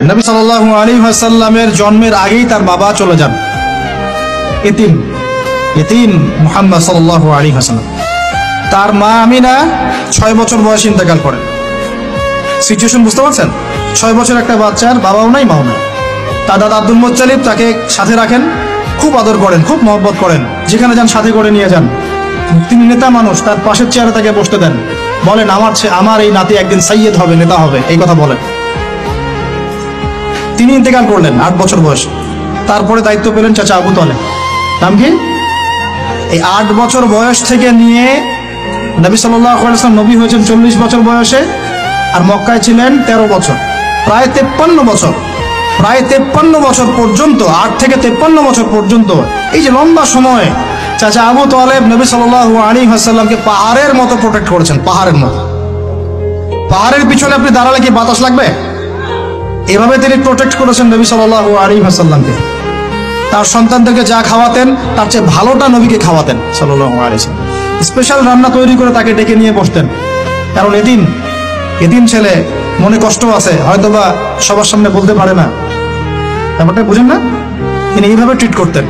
নবী সাল্লাল্লাহু আলাইহি ওয়াসাল্লামের জন্মের আগেই তার বাবা চলে যান, ইতিম মুহাম্মদ সাল্লাল্লাহু আলাইহি ওয়াসাল্লাম। তার মা আমিনা 6 বছর বয়সে ইন্তেকাল করেন। সিচুয়েশন বুঝতে পারছেন? 6 বছর একটা বাচ্চার বাবাও নাই মাও নাই। তার দাদা আব্দুল মুত্তালিব তাকে সাথে রাখেন, খুব আদর করেন, খুব মহব্বত করেন, যেখানে যান সাথে করে নিয়ে যান। তিনি নেতা মানুষ, তার পাশের চেয়ারে তাকে বসতে দেন, বলেন আমার এই নাতি একদিন সাইয়্যেদ হবে, নেতা হবে, এই কথা বলেন। তিনি ইন্তেকাল করলেন 8 বছর বয়সে। তারপরে দায়িত্ব পেলেন চাচা আবু তালেব। নাম কি? এই 8 বছর বয়স থেকে নিয়ে নবী সাল্লাল্লাহু আলাইহি ওয়াসাল্লাম নবী হয়েছেন 40 বছর বয়সে, আর মক্কায় ছিলেন 13 বছর, প্রায় 53 বছর। প্রায় 53 বছর পর্যন্ত, 8 থেকে 53 বছর পর্যন্ত, এই যে লম্বা সময় চাচা আবু তালেব নবী সাল্লাল্লাহু আলাইহি ওয়াসাল্লামকে পাহাড়ের মতো প্রোটেক্ট করেছেন, পাহাড়ের মতো। পাহাড়ের পিছনে আপনি দাঁড়ালে কি বাতাস লাগবে? এভাবে তিনি প্রোটেক্ট করেছেন নবী সাল্লাল্লাহু আলাইহি ওয়াসাল্লামকে। তার সন্তানদেরকে যা খাওয়াতেন তার চেয়ে ভালোটা নবীকে খাওয়াতেন সাল্লাল্লাহু আলাইহি ওয়াসাল্লাম। স্পেশাল রান্না তৈরি করে তাকে ডেকে নিয়ে বসতেন, কারণ এতিম ছেলে, মনে কষ্ট আছে, হয়তোবা সবার সামনে বলতে পারে না, ব্যাপারটা বুঝেন না? তিনি এইভাবে ট্রিট করতেন।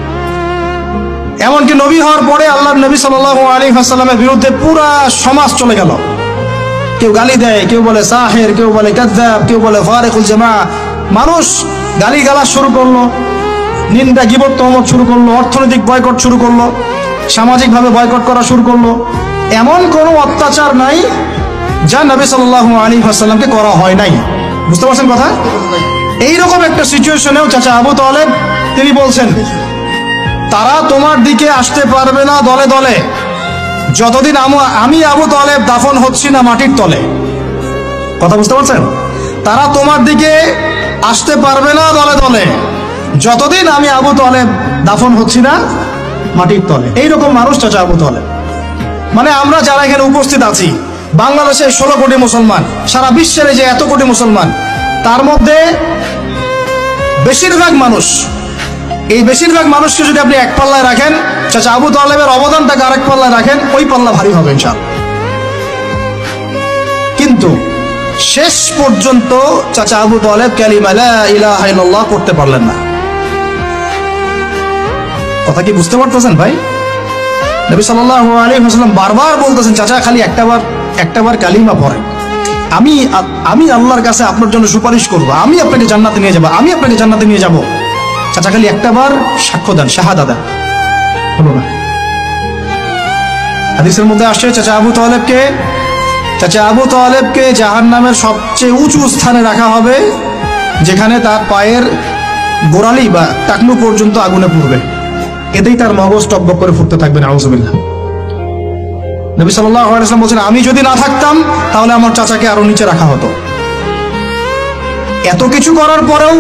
এমনকি নবী হওয়ার পরে আল্লাহর নবী সাল্লাল্লাহু আলাইহি ওয়াসাল্লামের বিরুদ্ধে পুরা সমাজ চলে গেল। কেউ গালি দেয়, কেউ বলে সাহের, কেউ বলে কাযযাব, কেউ বলে ফারিকুল জামা। মানুষ গালিগালাজ শুরু করলো, নিন্দা গীবত তহমত শুরু করলো, অর্থনৈতিক বয়কট শুরু করলো, সামাজিকভাবে বয়কট করা শুরু করলো। এমন কোনো অত্যাচার নাই যা নবী সাল্লাল্লাহু আলাইহি ওয়াসাল্লামকে করা হয় নাই। বুঝতে পারছেন কথা? এইরকম একটা সিচুয়েশনেও চাচা আবু তালেব তিনি বলছেন, তারা তোমার দিকে আসতে পারবে না দলে দলে যতদিন আমি আবু তালেব দাফন হচ্ছি না মাটির তলে। কথা বুঝতে পারছেন? তারা তোমার দিকে আসতে পারবে না দলে দলে যতদিন আমি আবু তালেব দাফন হচ্ছি না মাটির তলে। এইরকম মানুষ চাচা আবু তালেব। মানে আমরা যারা এখানে উপস্থিত আছি, বাংলাদেশে 16 কোটি মুসলমান, সারা বিশ্বের যে এত কোটি মুসলমান, তার মধ্যে বেশিরভাগ মানুষকে যদি আপনি এক পাল্লায় রাখেন, চাচা আবু তালেবের অবদানটাকে আরেক পাল্লায় রাখেন, ওই পাল্লা ভারী হবে ইনশাআল্লাহ। কিন্তু শেষ পর্যন্ত চাচা আবু তালেব কালিমা লা ইলাহা ইল্লাল্লাহ করতে পারলেন না। কথা কি বুঝতে পারতেছেন ভাই? নবী সাল্লাল্লাহু আলাইহি ওয়াসাল্লাম বারবার বলতেছেন, চাচা খালি একটাবার কালিমা পড়েন, আমি আল্লাহর কাছে আপনার জন্য সুপারিশ করব, আমি আপনাকে জান্নাতে নিয়ে যাব, চাচা খালি একটাবার সাক্ষ্য দেন, শাহাদা দেন। হলো না। হাদিসের মধ্যে আসছে চাচা আবু তালেবকে জাহান্নামের সবচেয়ে উঁচু স্থানে রাখা হবে, যেখানে তার পায়ের গোড়ালি বা টাকনু পর্যন্ত আগুনে পুড়বে, এতেই তার মগজ টকবক করে ফুটতে থাকবে। নাউযুবিল্লাহ। নবী সাল্লাল্লাহু আলাইহি ওয়াসাল্লাম বলেছেন, আমি যদি না থাকতাম তাহলে আমার চাচাকে আরো নিচে রাখা হতো। এত কিছু করার পরেও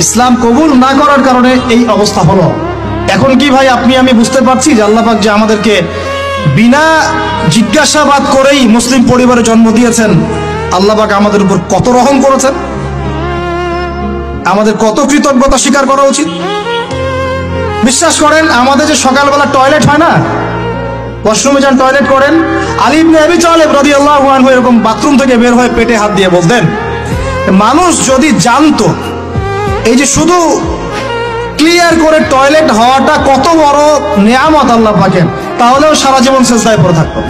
ইসলাম কবুল না করার কারণে এই অবস্থা হলো। এখন কি ভাই আপনি আমি বুঝতে পারছি যে আল্লাহ পাক যে আমাদেরকে বিনা জিজ্ঞাসাবাদ করেই মুসলিম পরিবারে জন্ম দিয়েছেন, আল্লাহ পাক আমাদের উপর কত রহম করেছেন, আমাদের কত কৃতজ্ঞতা স্বীকার করা উচিত। বিশ্বাস করেন, আমাদের যে সকালবেলা টয়লেট হয় না, ওয়াশরুমে যান টয়লেট করেন, আলী ইবনে আবি তালেব রাদিয়াল্লাহু আনহু এরকম বাথরুম থেকে বের হয়ে পেটে হাত দিয়ে বলতেন, মানুষ যদি জানতো এই যে শুধু ক্লিয়ার করে টয়লেট হওয়াটা কত বড় নিয়ামত আল্লাহ পাকের, তাহলেও সারা জীবন সেজদায় পড়ে থাকতো।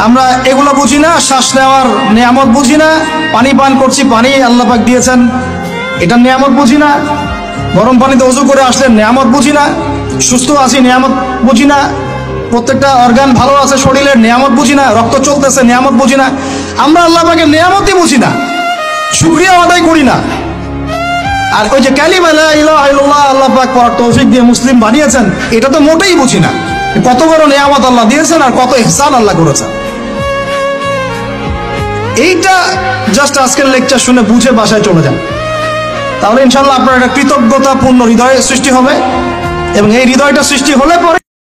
আমরা এগুলো বুঝি না, শ্বাস নেওয়ার নিয়ামত বুঝি না, পানি পান করছি, পানি আল্লাহ পাক দিয়েছেন, এটা নিয়ামত বুঝি না, গরম পানিতে ওযু করে আসলেন নিয়ামত বুঝি না, সুস্থ আছি নিয়ামত বুঝি না, প্রত্যেকটা অর্গান ভালো আছে শরীরের নিয়ামত বুঝি না, রক্ত চলতেছে নিয়ামত বুঝি না। আমরা আল্লাহ পাকের নিয়ামতই বুঝি না, শুকরিয়া আদায় করি না। আর ওই যে কালিমা লা ইলাহা ইল্লাল্লাহ আল্লাহ পাক পড়ার তৌফিক দিয়ে মুসলিম বানিয়েছেন, এটা তো মোটেই বুঝি না। কত বড় নিয়ামত আল্লাহ দিয়েছেন আর কত ইহসান আল্লাহ করেছেন। এইটা জাস্ট আজকের লেকচার শুনে বুঝে বাসায় চলে যান, তাহলে ইনশাআল্লাহ আপনার একটা কৃতজ্ঞতাপূর্ণ হৃদয় সৃষ্টি হবে, এবং এই হৃদয়টা সৃষ্টি হলে পরে